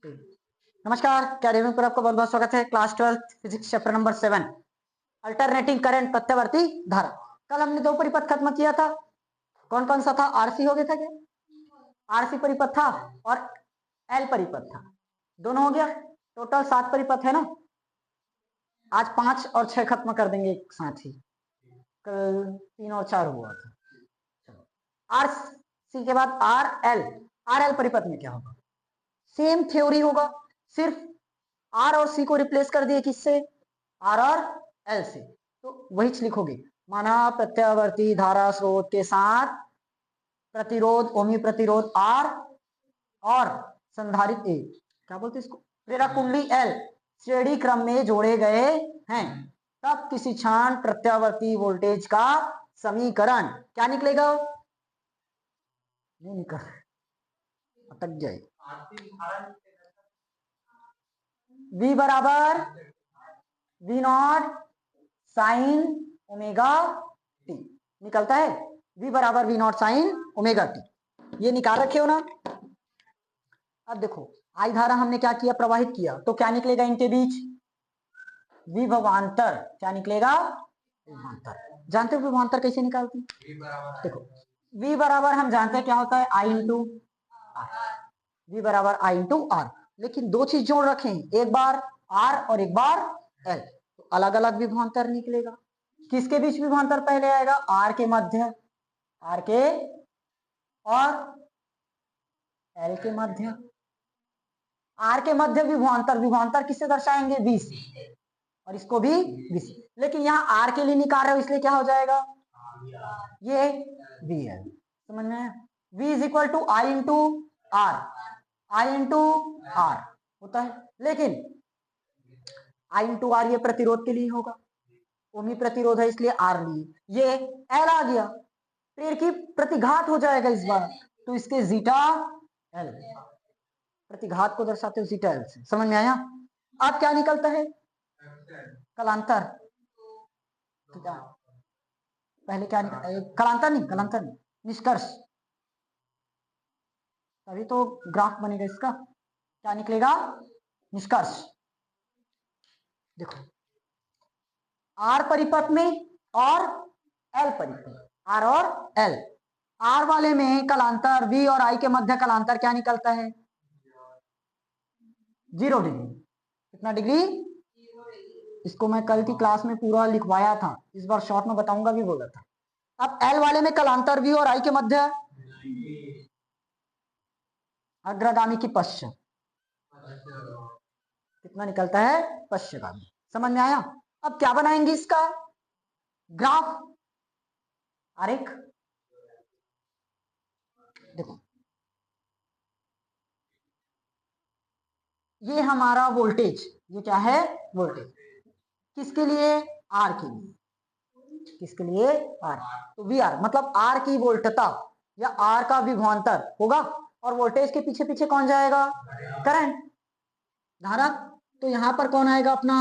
नमस्कार, अकेडमी पर आपका बहुत बहुत स्वागत है। Class 12 physics chapter number 7 alternating current प्रत्यावर्ती धारा। कल हमने दो परिपथ खत्म किया था। कौन कौन सा था? आरसी हो गया था क्या? आरसी परिपथ था और एल परिपथ था, दोनों हो गया। टोटल 7 परिपथ है ना। आज 5 और 6 खत्म कर देंगे एक साथ ही। कल 3 और 4 हुआ था। आरसी के बाद आर एल परिपथ में क्या होगा? सेम थ्योरी होगा, सिर्फ आर और सी को रिप्लेस कर दिए किससे? आर और एल से। तो वही लिखोगे, माना प्रत्यावर्ती धारा स्रोत के साथ प्रतिरोध ओमी प्रतिरोध आर और संधारित्र ए, क्या बोलते इसको, प्रेरक कुंडली एल श्रेणी क्रम में जोड़े गए हैं, तब किसी क्षण प्रत्यावर्ती वोल्टेज का समीकरण क्या निकलेगा? नहीं निकल, अटक जाए। V बराबर V not sine omega T निकलता है। V बराबर V not sine omega T, ये निकाल रखे हो ना। अब देखो, आई धारा हमने क्या किया? प्रवाहित किया, तो क्या निकलेगा इनके बीच? विभवांतर। क्या निकलेगा? विभवांतर। जानते हो विभवांतर कैसे निकालते हैं? देखो, V बराबर हम जानते हैं क्या होता है? I into R. V बराबर I इंटू आर, लेकिन दो चीज जोड़ रखे हैं, एक बार R और एक बार L, तो अलग अलग विभवांतर निकलेगा। किसके बीच विभवांतर पहले आएगा? R के मध्य, R के और L के मध्य। R के मध्य विभवांतर, विभवांतर किससे दर्शाएंगे? V से, और इसको भी V से। लेकिन यहाँ R के लिए निकाल रहे हो, इसलिए क्या हो जाएगा? ये VL। समझ में आया? V is equal to I into R, I into R होता है, लेकिन आई इंटू आर ये प्रतिरोध के लिए होगा, ओमी प्रतिरोध है इसलिए आर लिए। ये एल आ गया, पेड़ की प्रतिघात हो जाएगा इस बार, तो इसके जीटा एल, प्रतिघात को दर्शाते हो जीटा एल से। समझ में आया? अब क्या निकलता है? कलांतर। ठीक है, पहले क्या निकलता है? कलांतर नहीं, कलांतर नहीं, निष्कर्ष। तभी तो ग्राफ बनेगा इसका। क्या निकलेगा? निष्कर्ष। देखो, आर परिपथ में और एल परिपथ, आर और एल। आर वाले में कलांतर वी और आई के मध्य कलांतर क्या निकलता है? 0 डिग्री। कितना डिग्री? इसको मैं कल की क्लास में पूरा लिखवाया था, इस बार शॉर्ट में बताऊंगा भी बोला था। अब एल वाले में कलांतर वी और आई के मध्य अग्रगामी की पश्चिम, कितना निकलता है? पश्चिमगामी। समझ में आया? अब क्या बनाएंगे इसका ग्राफ, आरेख। देखो, ये हमारा वोल्टेज, ये क्या है? वोल्टेज। किसके लिए? आर के लिए। किसके लिए? आर। तो वी आर मतलब आर की वोल्टता या आर का विभवांतर होगा, और वोल्टेज के पीछे पीछे कौन जाएगा? करंट, धारा। तो यहां पर कौन आएगा अपना?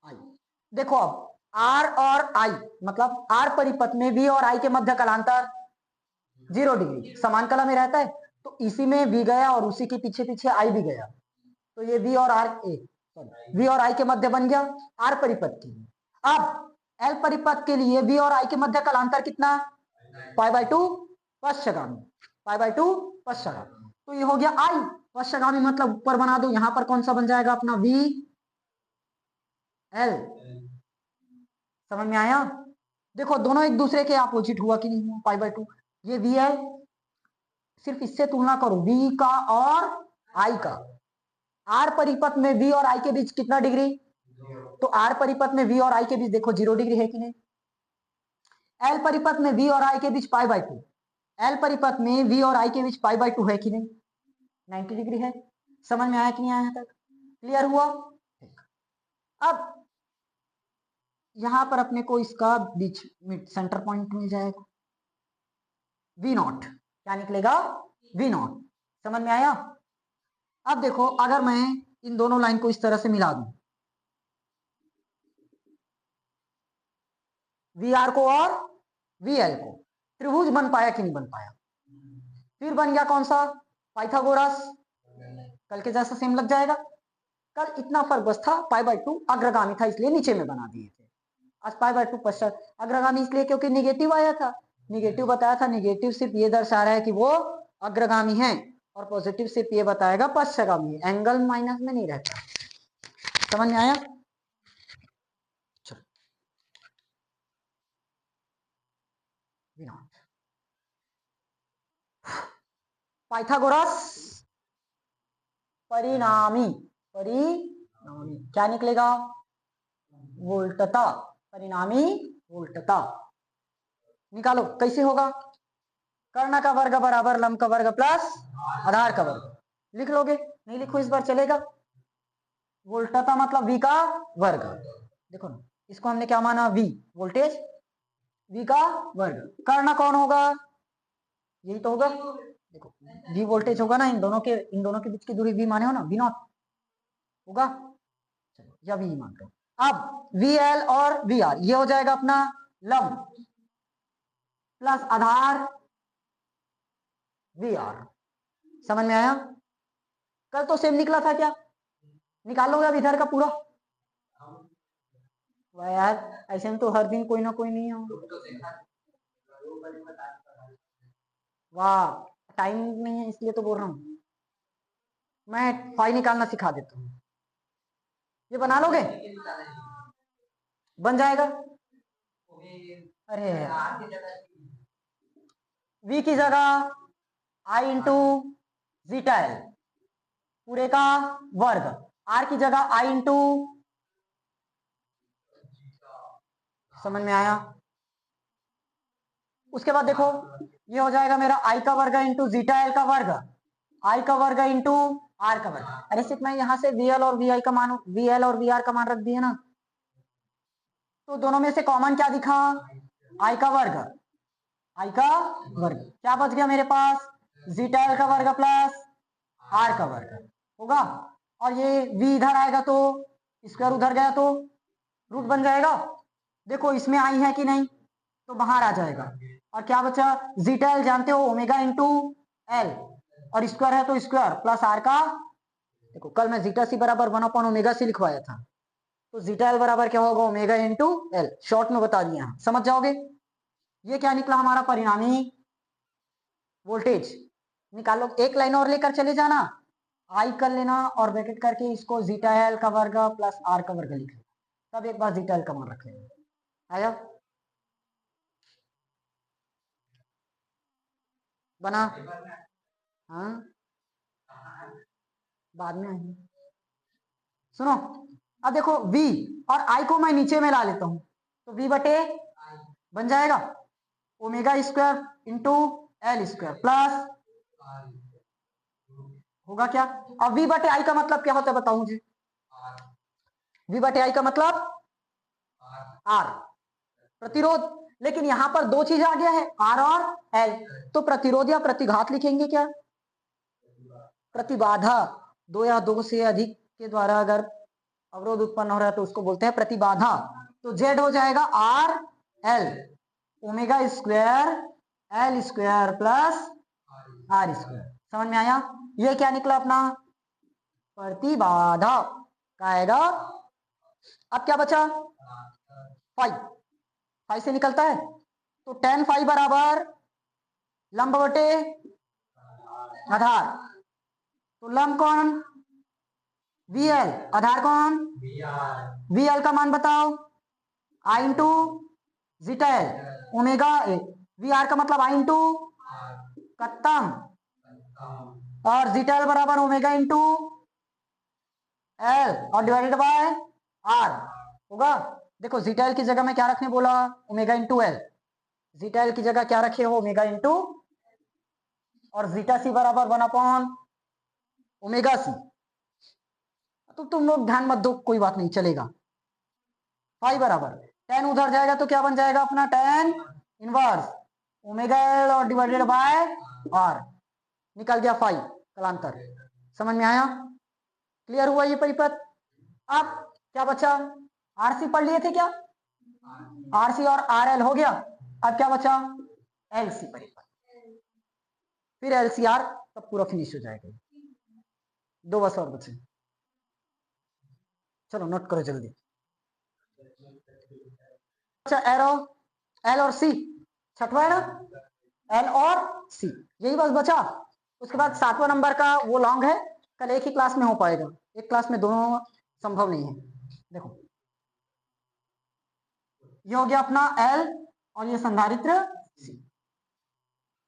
आई। देखो, अब आर और आई मतलब आर परिपथ में वी और आई के मध्य कलांतर 0 डिग्री, समान कला में रहता है, तो इसी में वी गया और उसी के पीछे पीछे आई भी गया, तो ये वी और आर वी और आई के मध्य बन गया आर परिपथ के लिए। अब एल परिपथ के लिए वी और आई के मध्य कलांतर कितना? π/2 पश्चगामी, π/2 पश्चगामी। तो ये हो गया आई पश्चगामी, मतलब ऊपर बना दो, यहां पर कौन सा बन जाएगा अपना? V L. समझ में आया? देखो, दोनों एक दूसरे के अपोजिट हुआ कि नहीं हुआ? π/2। ये वी एल, सिर्फ इससे तुलना करो वी का और आई का। आर परिपथ में वी और आई के बीच कितना डिग्री? तो आर परिपथ में वी और आई के बीच देखो 0 डिग्री है कि नहीं? एल परिपथ में वी और आई के बीच π/2, एल परिपथ में वी और आई के बीच π/2 है कि नहीं? 90 डिग्री है। समझ में आया कि नहीं आया तक? क्लियर हुआ? अब यहां पर अपने को इसका बीच सेंटर पॉइंट मिल जाएगा, वी नॉट। क्या निकलेगा? V not. समझ में आया? अब देखो, अगर मैं इन दोनों लाइन को इस तरह से मिला दूं, वी आर को और वी एल को, त्रिभुज बन पाया कि नहीं बन पाया? फिर बन गया कौन सा? पाइथागोरस कल के जैसा सेम लग जाएगा। कल इतना फर्क बस था, π/2 अग्रगामी था इसलिए नीचे में बना दिए थे। आज π/2 पश्चात अग्रगामी इसलिए क्योंकि निगेटिव आया था, निगेटिव बताया था। निगेटिव सिर्फ ये दर्शा रहा है कि वो अग्रगामी है, और पॉजिटिव सिर्फ ये बताएगा पश्चगामी है, एंगल माइनस में नहीं रहता। समझ में आया? चलो पाइथागोरस परिणामी, परिणामी क्या निकलेगा? वोल्टता, परिणामी वोल्टता। निकालो कैसे होगा? कर्ण का वर्ग बराबर लंब का वर्ग प्लस आधार का वर्ग। लिख लोगे? नहीं लिखो इस बार चलेगा। वोल्टता मतलब v का वर्ग। देखो ना, इसको हमने क्या माना? v वोल्टेज, v का वर्ग। कर्ण कौन होगा? यही तो होगा। देखो v वोल्टेज होगा ना, इन दोनों के बीच की दूरी v माने हो ना, v नॉट होगा। चलो या v मान लो। अब vl और vr ये हो जाएगा अपना लंब प्लस आधार vr। समझ में आया? कल तो सेम निकला था क्या? निकालोगे अब इधर का पूरा? वाह यार, ऐसे में तो हर दिन कोई ना कोई नहीं हो। वाह, टाइम नहीं है इसलिए तो बोल रहा हूँ। मैं फाई निकालना सिखा देता हूँ। ये बना लोगे? बन जाएगा। अरे v की जगह i इंटू जीटा एल पूरे का वर्ग, r की जगह i इंटू, समझ में आया? उसके बाद देखो ये हो जाएगा मेरा i का वर्ग इंटू जीटा एल का वर्ग, i का वर्ग इंटू r का वर्ग। अरे सिर्फ मैं यहाँ से vl और vi का मान, vl और vr का मान रख दिया ना, तो दोनों में से कॉमन क्या दिखा? i का वर्ग, i का वर्ग। क्या बच गया मेरे पास? जीटा एल का वर्ग प्लस r का वर्ग होगा। और ये v इधर आएगा तो स्क्वायर उधर गया तो रूट बन जाएगा। देखो इसमें आई है कि नहीं, तो बाहर आ जाएगा। और क्या बचा? जीटा एल जानते हो, ओमेगा इंटू एल, और स्क्वायर है तो स्क्वायर प्लस आर का। देखो कल मैं जीटा सी बराबर 1/ओमेगा सी लिखवाया था, तो जीटा एल बराबर क्या होगा? Omega into L. शॉर्ट में बता दिया, समझ जाओगे। ये क्या निकला हमारा? परिणामी वोल्टेज। निकालो, एक लाइन और लेकर चले जाना, आई कर लेना और ब्रैकेट करके इसको जीटा एल का वर्ग प्लस आर का वर्ग लिख लेना, तब एक बार जीटा एल का मान रख लेना। आया? बना? हाँ बाद में आएंगे। सुनो, अब देखो v और i को मैं नीचे में ला लेता हूं, तो v बटे बन जाएगा omega square into L square plus होगा क्या? अब v बटे i का मतलब क्या होता है बताओ मुझे? v बटे i का मतलब r, प्रतिरोध। लेकिन यहां पर दो चीज आ गया है, r और l, तो प्रतिरोध या प्रतिघात लिखेंगे क्या? प्रतिबाधा। दो या दो से अधिक के द्वारा अगर अवरोध उत्पन्न हो रहा है तो उसको बोलते हैं प्रतिबाधा। तो z हो जाएगा r l omega square L square plus R square. समझ में आया? ये क्या निकला अपना? प्रतिबाधा का आएगा। अब क्या बचा? फाई, फाई से निकलता है, तो टेन फाई बराबर लंब बटे आधार। तो लंब कौन? VL, आधार कौन? VL का मान बताओ? I into zeta L omega VR का मतलब I इंटू कत्तम, और जीटा एल बराबर ओमेगा इंटू एल और डिवाइडेड बाय आर होगा। देखो जीटा एल की जगह में क्या रखने बोला? Omega into L. Zeta L की जगह क्या रखे हो? ओमेगा इंटू, और जीटा सी बराबर 1/ओमेगा सी। तो तुम लोग ध्यान मत दो, कोई बात नहीं चलेगा। फाई बराबर टेन उधर जाएगा तो क्या बन जाएगा अपना? टेन इनवर्स ओमेगा एल और डिवाइडेड बाय आर। निकल गया फाई कलांतर। समझ में आया? क्लियर हुआ ये परिपथ? अब क्या बचा? आरसी पढ़ लिए थे क्या? आरसी और आरएल हो गया। अब क्या बचा? एलसी परिपथ, फिर एलसीआर, तब पूरा फिनिश हो जाएगा। दो बस और बचे, चलो नोट करो जल्दी। अच्छा एरो, एल और सी, छठवा है ना, एल और सी, यही बस बचा। उसके बाद 7वां नंबर का वो लॉन्ग है, कल एक ही क्लास में हो पाएगा, एक क्लास में दोनों संभव नहीं है। देखो ये हो गया अपना एल और ये संधारित्र सी,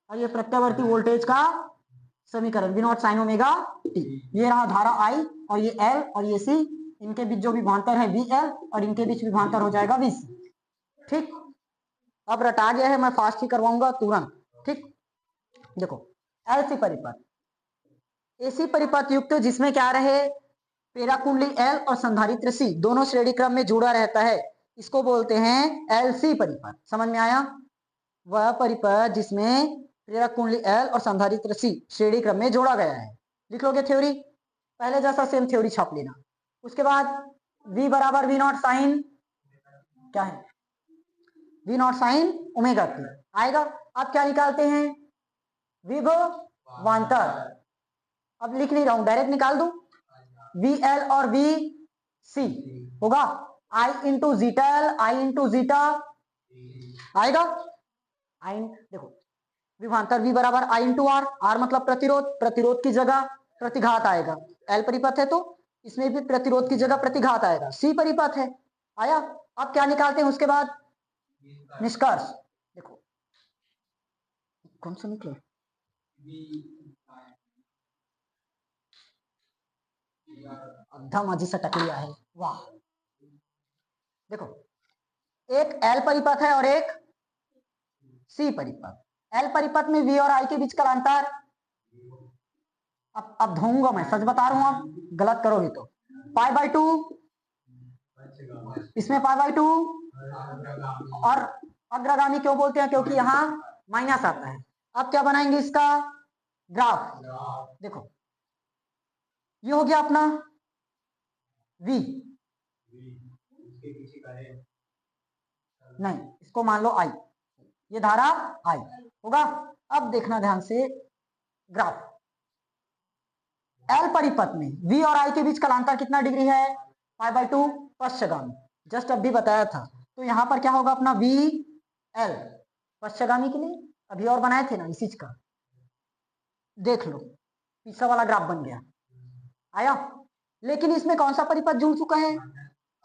और ये प्रत्यावर्ती वोल्टेज का समीकरण V0 sin ओमेगा टी। ये रहा धारा I और ये L और ये C, इनके बीच जो विभवांतर है VL और इनके बीच विभवांतर हो जाएगा VC। ठीक, अब रटा गया है, मैं फास्ट ही करवाऊंगा तुरंत। ठीक, देखो LC परिपथ, AC परिपथ युक्त जिसमें क्या रहे, प्रेरक कुंडली L और संधारित्र C दोनों श्रेणी क्रम में जुड़ा रहता है, इसको बोलते हैं LC परिपथ। समझ में आया? वह परिपथ जिसमें प्रेरक कुंडली L और संधारित्र C श्रेणी क्रम में जोड़ा गया है। लिख लोगे थ्योरी, पहले जैसा सेम थ्योरी छाप लेना। उसके बाद V बराबर V0 साइन क्या है, V0 साइन ओमेगा टी आएगा। अब क्या निकालते हैं, विभवांतर। अब लिख नहीं रहा हूं, डायरेक्ट निकाल दूं, VL और VC होगा I into zeta L, I into zeta आएगा। I देखो विभवांतर V बराबर I इंटू आर, आर मतलब प्रतिरोध, प्रतिरोध की जगह प्रतिघात आएगा। L परिपथ है तो इसमें भी प्रतिरोध की जगह प्रतिघात आएगा। C परिपथ है, आया। अब क्या निकालते हैं उसके बाद, निष्कर्ष। देखो कौन सा निकले, अद्धा माझी सटक लिया है, वाह। देखो एक L परिपथ है और एक C परिपथ। L परिपथ में V और I के बीच कालांतर, अब धोऊंगा मैं, सच बता रहा हूं, अब गलत करोगे तो पाई बाय 2, इसमें पाई बाय 2, और अग्रगामी क्यों बोलते हैं, क्योंकि यहाँ माइनस आता है। अब क्या बनाएंगे इसका ग्राफ, देखो ये हो गया अपना V, नहीं इसको मान लो I, ये धारा I होगा। अब देखना ध्यान से ग्राफ, L परिपथ में V और I के बीच कालांतर कितना डिग्री है, पाई बाय 2 पश्चगामी, जस्ट अभी बताया था। तो यहाँ पर क्या होगा अपना VL पश्चगामी के लिए, अभी और बनाए थे ना इसी चीज का, देख लो तीसरा वाला ग्राफ बन गया, आया। लेकिन इसमें कौन सा परिपथ जुड़ चुका है,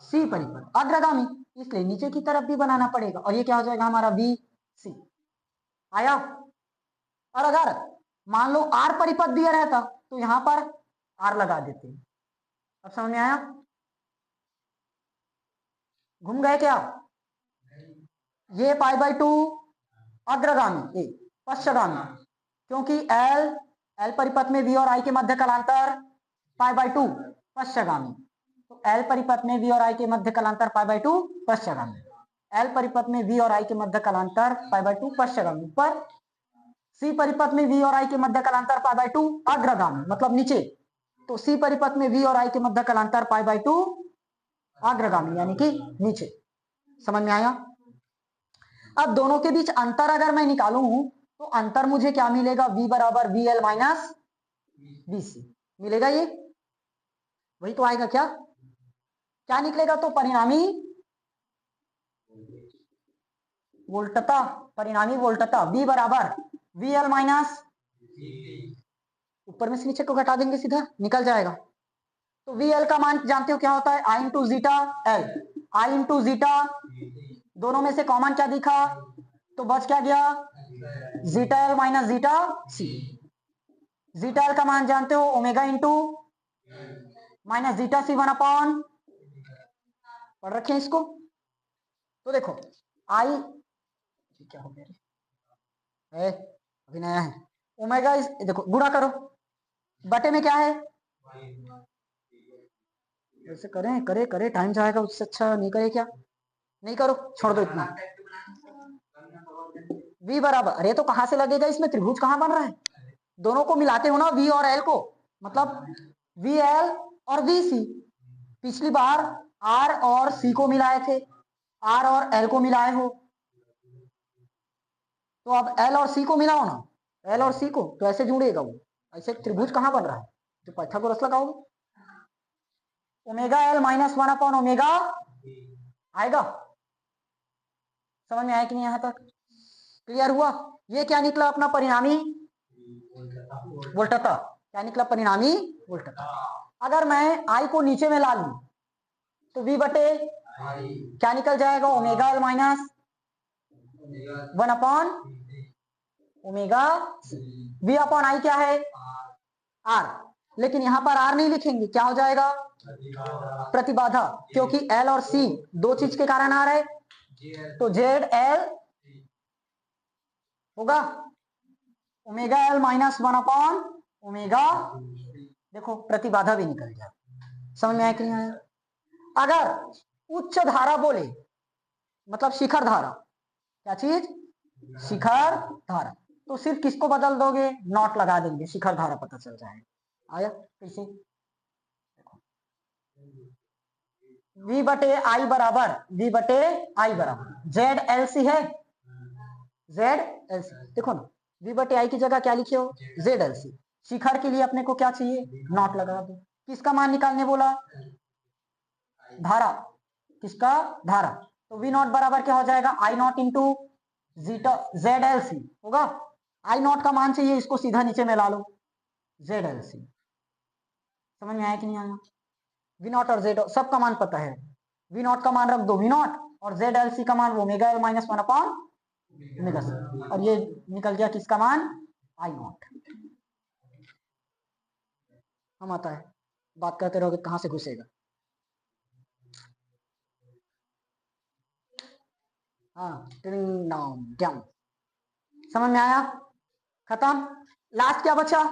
C परिपथ अग्रगामी, इसलिए नीचे की तरफ भी बनाना पड़ेगा, और ये क्या हो जाएगा हमारा VC, आया। और अगर मान लो R परिपथ दिया रहता तो यहां पर R लगा देते। अब समझ में आया, घूम गए क्या, ये पाई बाय 2 अग्रगामी, ए पश्चगामी, क्योंकि L परिपथ में V और I के मध्य कालांतर पाई बाय 2 पश्चगामी, तो L परिपथ में V और I के मध्य कालांतर पाई बाय 2 पश्चगामी, L परिपथ में V और I के मध्य कालांतर पाई बाय 2 पश्चगामी, पर C परिपथ में V और I के मध्य कालांतर पाई बाय 2 अग्रगामी मतलब नीचे, तो C परिपथ में V और I के मध्य कालांतर पाई बाय 2 अग्रगामी यानी कि नीचे। समझ में आया? अब दोनों के बीच अंतर अगर मैं निकालूं तो अंतर मुझे क्या मिलेगा, V बराबर VL माइनस VC मिलेगा, ये वही तो आएगा। क्या क्या निकलेगा, तो परिणामी वोल्टता, परिणामी वोल्टता V बराबर VL माइनस, ऊपर में से नीचे को घटा देंगे सीधा निकल जाएगा। तो VL का मान जानते हो क्या होता है, I into zeta L, I into zeta, दोनों में से कॉमन क्या दिखा, तो बच क्या गया, zeta L minus zeta C। Zeta L का मान जानते हो omega into minus zeta C 1/, पढ़ रखे हैं इसको। तो देखो I क्या हो गया, अभी नया है, ओमेगा देखो गुणा करो, बटे में क्या है, ऐसे करें करे करे टाइम जाएगा, उससे अच्छा नहीं करे क्या, नहीं करो छोड़ दो इतना। V बराबर, अरे तो कहां से लगेगा इसमें, त्रिभुज कहां बन रहा है, दोनों को मिलाते हो ना V और L को, मतलब VL और VC। पिछली बार R और C को मिलाए थे, R और L को मिलाए हो, तो अब L और C को मिलाओ ना, L और C को, तो ऐसे जुड़ेगा वो, ऐसे त्रिभुज कहां बन रहा है, तो पाइथागोरस लगाओगे, omega L minus 1 upon omega आएगा। समझ में आया कि नहीं? यहां तक क्लियर हुआ? ये क्या निकला अपना परिणामी वोल्टता। क्या निकला? परिणामी वोल्टता। अगर मैं आई को नीचे में ला लूं तो वी बटे क्या निकल जाएगा? Omega L minus 1 upon omega V upon I क्या है? आर। लेकिन यहां पर आर नहीं लिखेंगे, क्या हो जाएगा? प्रतिबाधा, क्योंकि एल और सी दो चीज के कारण आ रहे, तो जेड एल होगा omega L minus 1 upon omega. देखो प्रतिबाधा भी निकल जाए। समझ में आया कि नहीं आया? अगर उच्च धारा बोले मतलब शिखर धारा, क्या चीज? शिखर धारा, तो सिर्फ किसको बदल दोगे? नॉट लगा देंगे, शिखर धारा पता चल जाएगा। आया कैसे? V बटे आई बराबर जेड एल सी है, जेड एल सी। देखो ना, V बटे आई की जगह क्या लिखे हो? जेड एल सी। शिखर के लिए अपने को क्या चाहिए? नॉट लगा दो। किसका मान निकालने बोला? धारा। किसका? धारा। तो V नॉट बराबर क्या हो जाएगा? I naught into zeta Z L C होगा। आई नॉट का मान चाहिए, इसको सीधा नीचे में ला लो, जेड एल सी। समझ में आया कि नहीं आया? वी नॉट और जेड सब का मान पता है। वी नॉट का मान रख दो वी नॉट, और जेड एल सी का मान omega L minus 1 upon omega C, और ये निकल गया किसका मान? I not. हम आता है, बात करते रहोगे कहां से घुसेगा। हाँ, डाउन। समझ में आया? खत्म। लास्ट क्या बचा?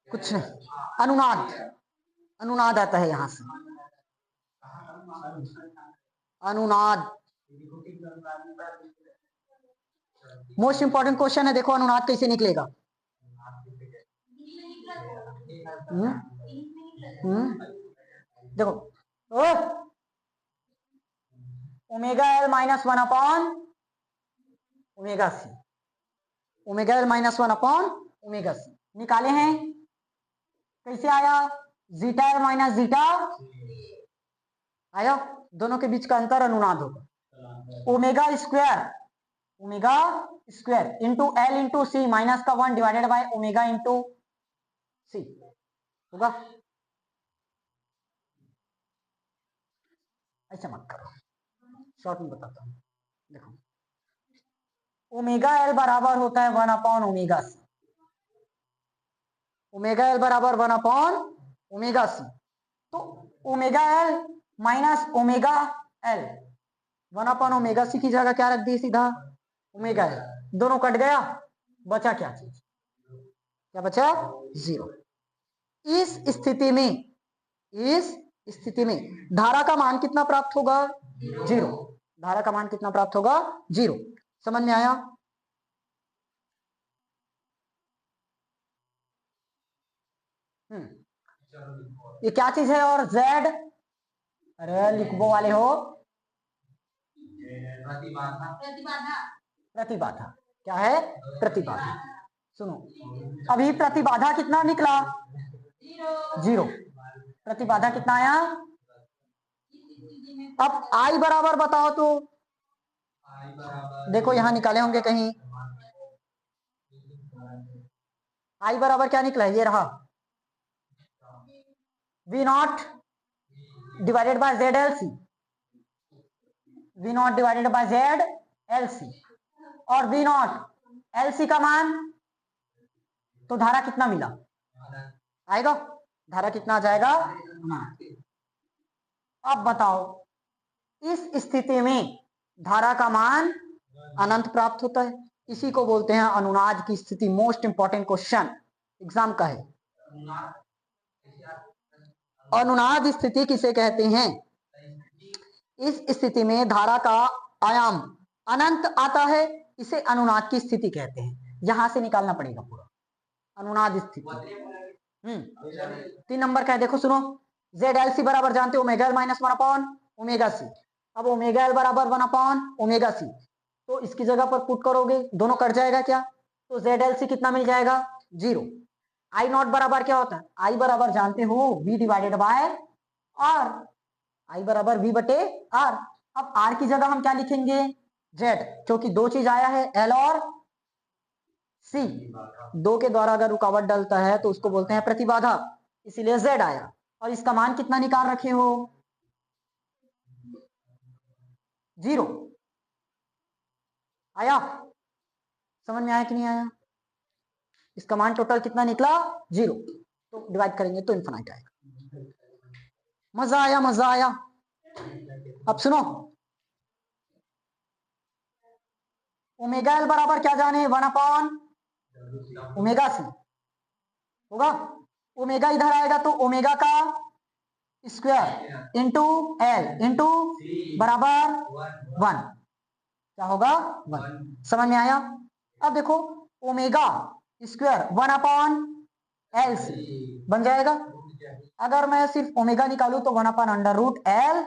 कुछ नहीं, अनुनाद। अनुनाद आता है यहां से, अनुनाद। मोस्ट इंपॉर्टेंट क्वेश्चन है, देखो अनुनाद कैसे निकलेगा। देखो, omega L minus 1 upon omega C, omega L minus 1 upon omega C निकाले हैं। कैसे आया? जीटा एल माइनस जीटा आया। दोनों के बीच का अंतर अनुनाद होगा। Omega square into L into C minus का 1 divided by omega into C होगा। ऐसा मत करो, शॉर्ट में बताता हूं। देखो, ओमेगा एल बराबर होता है 1 upon omega C. Omega L बराबर 1 अपॉन ओमेगा सी। तो omega L minus omega L, 1 upon omega C की जगह क्या रख दिए? सीधा ओमेगा एल। दोनों कट गया, बचा क्या चीज? क्या बचा? जीरो। इस स्थिति में धारा का मान कितना प्राप्त होगा? जीरो। धारा का मान कितना प्राप्त होगा? जीरो। समझ में आया? ये क्या चीज है? और Z, अरे लिखबो वाले हो, प्रतिबाधा। क्या है? प्रतिबाधा। सुनो, अभी प्रतिबाधा कितना निकला? जीरो। प्रतिबाधा कितना आया? अब आई बराबर बताओ तो। देखो यहां निकाले होंगे कहीं। आई बराबर क्या निकला? ये रहा, V not divided by Z L C, V not divided by Z L C, और वी नॉट एल सी का मान, तो धारा कितना मिला आएगा? धारा कितना आ जाएगा? अब बताओ, इस स्थिति में धारा का मान अनंत प्राप्त होता है। इसी को बोलते हैं अनुनाद की स्थिति। मोस्ट इंपॉर्टेंट क्वेश्चन एग्जाम का है। अनुनाद स्थिति किसे कहते हैं? इस स्थिति में धारा का आयाम अनंत आता है, इसे अनुनाद की स्थिति कहते हैं। यहां से निकालना पड़ेगा पूरा अनुनाद स्थिति। 3 नंबर का है, देखो सुनो। जेड एल सी बराबर जानते हो omega L minus 1 upon omega C. अब ओमेगा एल बराबर 1 अपॉन ओमेगा सी, तो इसकी जगह पर पुट करोगे, दोनों कट जाएगा क्या, तो ZLC कितना मिल जाएगा, 0। आई नॉट बराबर क्या होता है, आई बराबर जानते हो V डिवाइडेड बाय R, आई बराबर V बटे R। अब R की जगह हम क्या लिखेंगे, Z, क्योंकि दो चीज आया है L और C, दो के द्वारा अगर रुकावट डलता है तो उसको बोलते हैं प्रतिबाधा, इसीलिए Z आया। और इसका मान कितना निकाल रखे हो, 0 आया, समझ में आया कि नहीं आया, इसका मान टोटल कितना निकला, 0, तो डिवाइड करेंगे तो इन्फिनाइट आएगा। मजा आया, मजा आया। अब सुनो, ओमेगा एल बराबर क्या जाने, 1 ओमेगा सी होगा। ओमेगा इधर आएगा तो ओमेगा का स्क्वायर इंटू एल इंटू बराबर 1, क्या होगा, 1। समझ में आया। अब देखो ओमेगा स्क्वायर 1/LC बन जाएगा। अगर मैं सिर्फ ओमेगा निकालू तो 1/√L,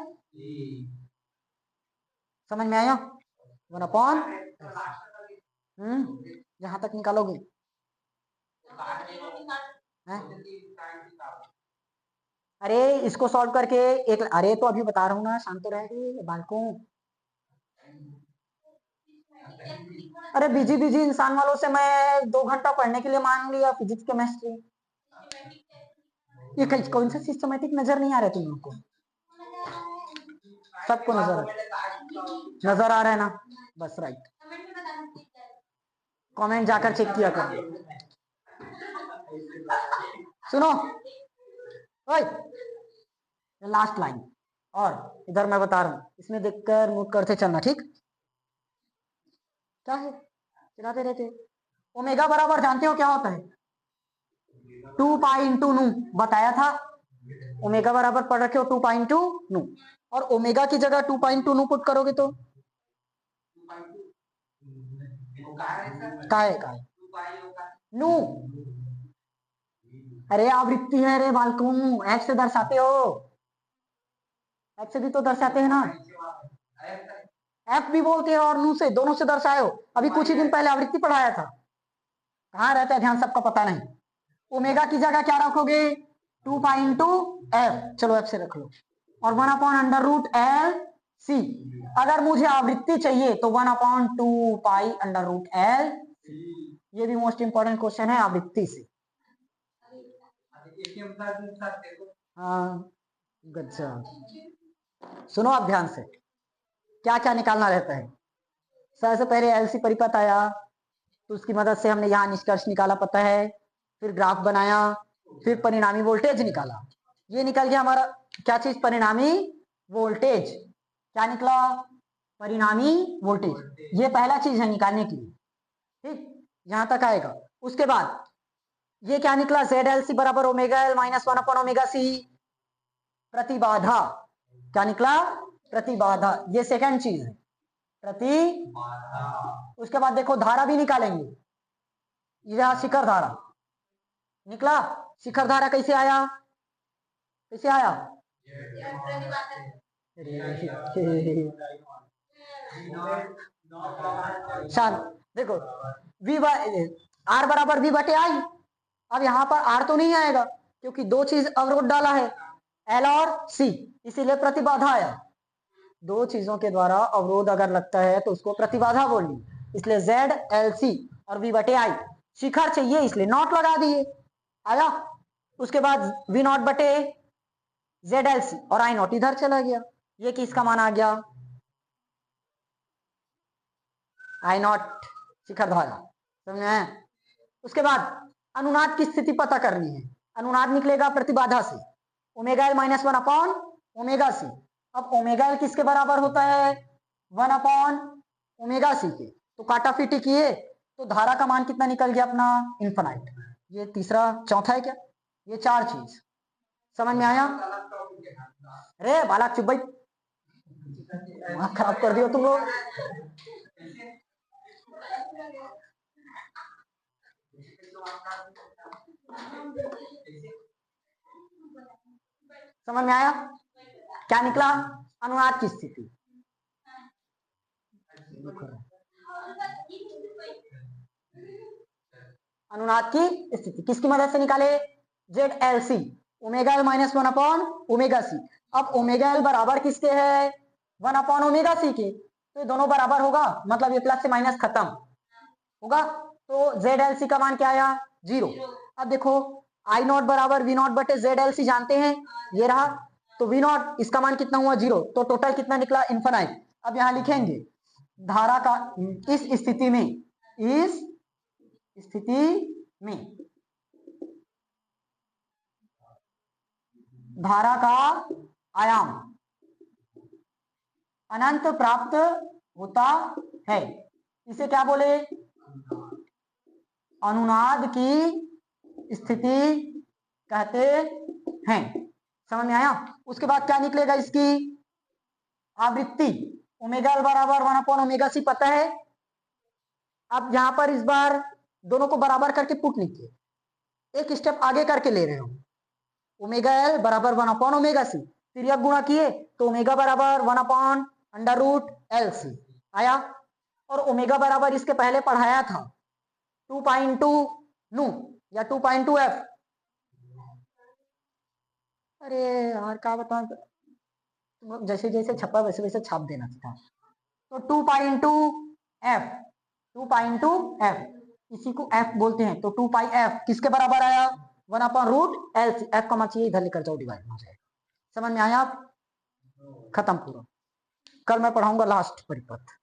समझ में आया, 1/, यहां तक निकालोगे है? अरे इसको सॉल्व करके एक, अरे तो अभी बता रहा हूँ ना, शांत तो रहे बालकों। अरे बिजी बिजी इंसान वालों से मैं 2 घंटा पढ़ने के लिए मान लिया फिजिक्स केमिस्ट्री, ये कौन सा सिस्टमैटिक नजर नहीं आ रहा तुम लोग को, सबको नजर आ रहा है ना, बस राइट, कमेंट जाकर चेक किया करो। सुनो ओए, लास्ट लाइन, और इधर मैं बता रहा हूं, इसमें देखकर नोट करते चलना, ठीक, क्या है चिल्लाते रहते। ओमेगा बराबर जानते हो क्या होता है, 2π/νू बताया था, ओमेगा बराबर पढ़ रखे हो 2π/νू, और ओमेगा की जगह 2π/νू पुट करोगे तो का है नू, अरे आवृत्ति है रे बालकों, एक्स से दर्शाते हो, एक्स से भी तो दर्शाते हैं ना, एफ भी बोलते हैं और नू से, दोनों से दर्शाए हो। अभी कुछ ही दिन पहले आवृत्ति पढ़ाया था, कहाँ रहता है ध्यान सबका पता नहीं। ओमेगा की जगह क्या रखोगे, 2π/F, चलो एफ से रख लो, और 1/√LC। अगर मुझे आवृत्ति चाहिए तो 1/2π/√L, ये भी मोस्ट इंपॉर्टेंट क्वेश्चन है आवृत्ति से। हाँ गजब, सुनो आप ध्यान से, क्या क्या निकालना रहता है। सबसे पहले एलसी परिपथ आया, तो उसकी मदद से हमने यहाँ निष्कर्ष निकाला, पता है, फिर ग्राफ बनाया, फिर परिणामी वोल्टेज निकाला, ये निकल गया हमारा क्या चीज, परिणामी वोल्टेज, क्या निकला, परिणामी वोल्टेज, ये पहला चीज है निकालने की, ठीक, यहां तक आएगा। उसके बाद ये क्या निकला, ZLC बराबर ओमेगा एल माइनस 1/ओमेगा सी, प्रतिबाधा, क्या निकला, प्रतिबाधा, ये सेकंड चीज है, प्रतिबाधा। उसके बाद देखो धारा भी निकालेंगे, यह शिखर धारा निकला, शिखर धारा कैसे आया, कैसे आया, चल देखो V R बराबर V बटे आई। अब यहाँ पर R तो नहीं आएगा क्योंकि दो चीज अवरोध डाला है, L और C, इसीलिए प्रतिबाधा आया। दो चीजों के द्वारा अवरोध अगर लगता है तो उसको प्रतिबाधा बोली, इसलिए ZLC और V बटे आई। शिखर चाहिए इसलिए नॉट लगा दिए, आया। उसके बाद V नॉट बटे ZLC और I नॉट इधर चला गया, ये किसका मान आ गया, I नॉट शिखर धारा, समझ में। उसके बाद अनुनाद की स्थिति पता करनी है, अनुनाद निकलेगा प्रतिबाधा से, ओमेगा एल माइनस 1/ओमेगा सी। अब ओमेगा एल किसके बराबर होता है, 1/ओमेगा सी के, तो काटाफीटी किए तो धारा का मान कितना निकल गया अपना, इन्फिनाइट। ये तीसरा, चौथा है क्या, ये चार चीज समझ में आया। अरे बालक चुप भाई, दिमाग खराब कर दियो तुम लोग। समझ में आया, क्या निकला, अनुनाद की स्थिति। अनुनाद की स्थिति किसकी मदद से निकाले, ZLC, omega L minus 1 upon omega C. अब ओमेगा एल बराबर किसके है, 1 अपॉन ओमेगा सी के, तो दोनों बराबर होगा, मतलब ये प्लस से माइनस खत्म होगा, तो ZLC का मान क्या आया, 0। अब देखो आई नॉट बराबर वी नॉट बटे ZLC जानते हैं, ये रहा, तो वी नॉट इसका मान कितना हुआ, 0, तो टोटल कितना निकला, इनफाइनाइट। अब यहां लिखेंगे धारा का इस स्थिति में, इस स्थिति में धारा का आयाम अनंत प्राप्त होता है, इसे क्या बोले, अनुनाद की स्थिति कहते हैं। समझ में आया। उसके बाद क्या निकलेगा, इसकी आवृत्ति ओमेगा एल बराबर 1 अपॉन ओमेगा सी पता है। अब यहां पर इस बार दोनों को बराबर करके पुट लीजिए, एक स्टेप आगे करके ले रहे हो, ओमेगा एल बराबर 1 अपॉन ओमेगा सी, फिर अब गुणा किए तो ओमेगा बराबर 1 upon under root L C आया, और ओमेगा बराबर इसके पहले पढ़ाया था 2 पाई इंटू नू या 2 पाई इंटू एफ। अरे यार क्या बताऊं, जैसे जैसे छपा वैसे वैसे छाप देना था। तो 2 pi into F, 2 pi into F, इसी को एफ बोलते हैं, तो 2 पाई एफ किसके बराबर आया, 1 upon root L C. F का मान चाहिए इधर लेकर जाओ, डिवाइड हो जाएगा। समझ में आया, खत्म पूरा। कल मैं पढ़ाऊंगा लास्ट परिपथ।